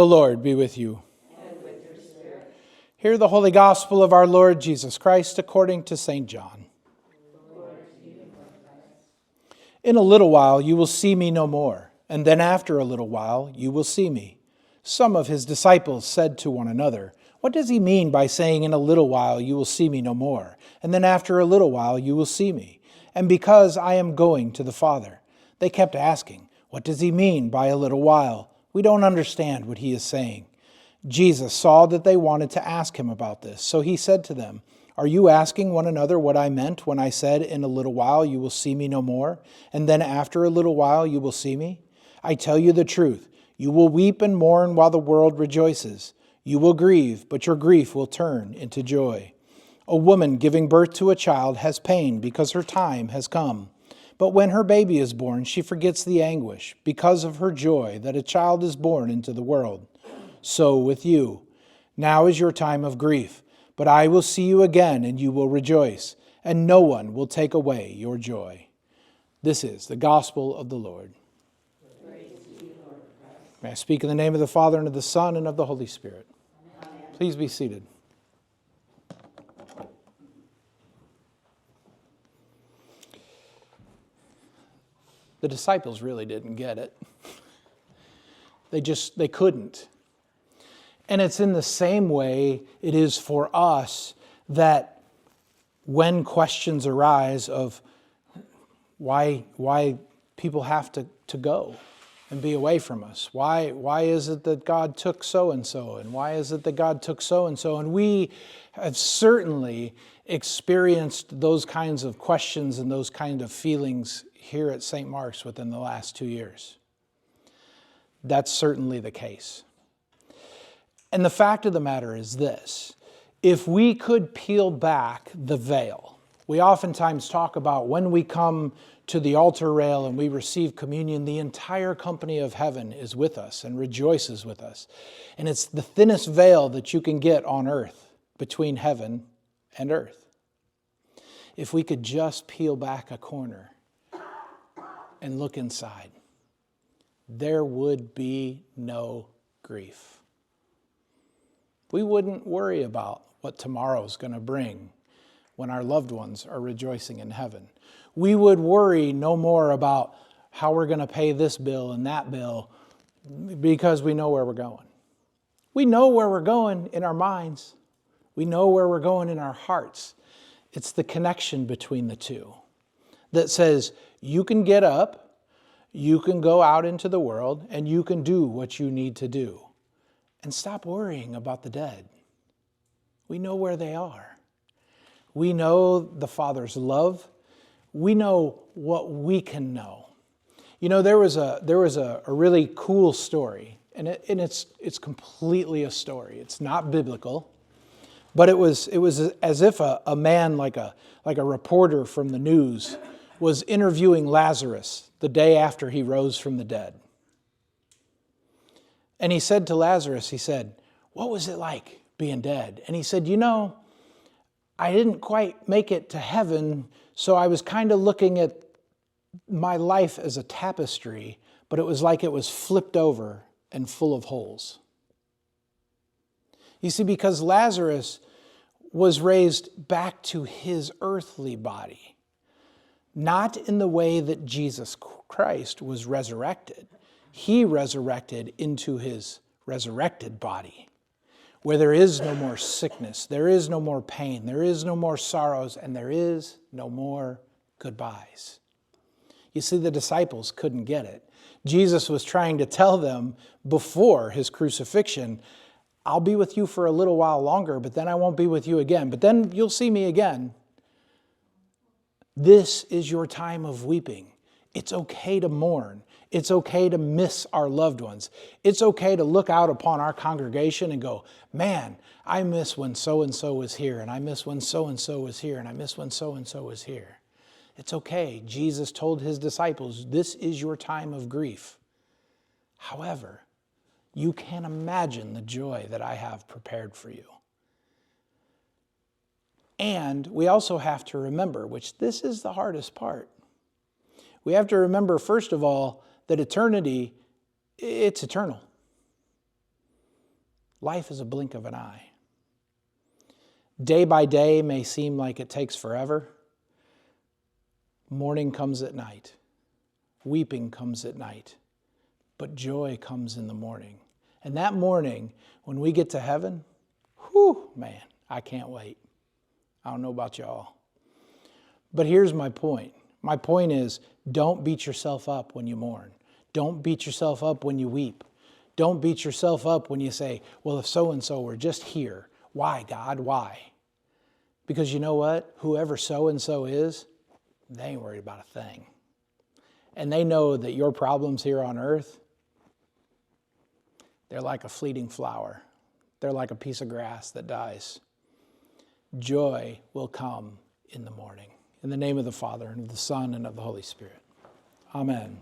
The Lord be with you. And with your spirit. Hear the holy gospel of our Lord Jesus Christ according to St. John. Lord, to you, Lord Christ. In a little while you will see me no more, and then after a little while you will see me. Some of his disciples said to one another, "What does he mean by saying, 'In a little while you will see me no more, and then after a little while you will see me'? And because I am going to the Father." They kept asking, "What does he mean by a little while? We don't understand what he is saying." Jesus saw that they wanted to ask him about this, so he said to them, "Are you asking one another what I meant when I said, 'In a little while you will see me no more, and then after a little while you will see me'? I tell you the truth, you will weep and mourn while the world rejoices. You will grieve, but your grief will turn into joy. A woman giving birth to a child has pain because her time has come. But when her baby is born, she forgets the anguish because of her joy that a child is born into the world. So with you, now is your time of grief, but I will see you again and you will rejoice, and no one will take away your joy." This is the gospel of the Lord. Praise to you, Lord Christ. May I speak in the name of the Father, and of the Son, and of the Holy Spirit. Amen. Please be seated. The disciples really didn't get it. They couldn't. And it's in the same way it is for us that when questions arise of why people have to go and be away from us. Why is it that God took so-and-so? And why is it that God took so-and-so? And we have certainly experienced those kinds of questions and those kind of feelings here at St. Mark's within the last 2 years. That's certainly the case. And the fact of the matter is this: if we could peel back the veil, we oftentimes talk about when we come to the altar rail and we receive communion, the entire company of heaven is with us and rejoices with us. And it's the thinnest veil that you can get on earth between heaven and earth. If we could just peel back a corner and look inside, there would be no grief. We wouldn't worry about what tomorrow's going to bring when our loved ones are rejoicing in heaven. We would worry no more about how we're going to pay this bill and that bill because we know where we're going. We know where we're going in our minds. We know where we're going in our hearts. It's the connection between the two that says you can get up, you can go out into the world, and you can do what you need to do. And stop worrying about the dead. We know where they are. We know the Father's love. We know what we can know. You know, there was a really cool story, and it's completely a story. It's not biblical, but it was as if a man like a reporter from the news was interviewing Lazarus the day after he rose from the dead. And he said to Lazarus, he said, "What was it like being dead?" And he said, "You know, I didn't quite make it to heaven, so I was kind of looking at my life as a tapestry, but it was like it was flipped over and full of holes." You see, because Lazarus was raised back to his earthly body, not in the way that Jesus Christ was resurrected. He resurrected into his resurrected body, where there is no more sickness, there is no more pain, there is no more sorrows, and there is no more goodbyes. You see, the disciples couldn't get it. Jesus was trying to tell them before his crucifixion, "I'll be with you for a little while longer, but then I won't be with you again. But then you'll see me again. This is your time of weeping. It's okay to mourn. It's okay to miss our loved ones. It's okay to look out upon our congregation and go, man, I miss when so-and-so was here, and I miss when so-and-so was here, and I miss when so-and-so was here." It's okay. Jesus told his disciples, this is your time of grief. However, you can't imagine the joy that I have prepared for you. And we also have to remember, which this is the hardest part, we have to remember, first of all, that eternity, it's eternal. life is a blink of an eye. Day by day may seem like it takes forever. Mourning comes at night. Weeping comes at night. But joy comes in the morning. And that morning, when we get to heaven, whew, man, I can't wait. I don't know about y'all. But here's my point. My point is, don't beat yourself up when you mourn. Don't beat yourself up when you weep. Don't beat yourself up when you say, well, if so-and-so were just here. Why, God? Why? Because you know what? Whoever so-and-so is, they ain't worried about a thing. And they know that your problems here on earth, they're like a fleeting flower. They're like a piece of grass that dies. Joy will come in the morning. In the name of the Father, and of the Son, and of the Holy Spirit. Amen.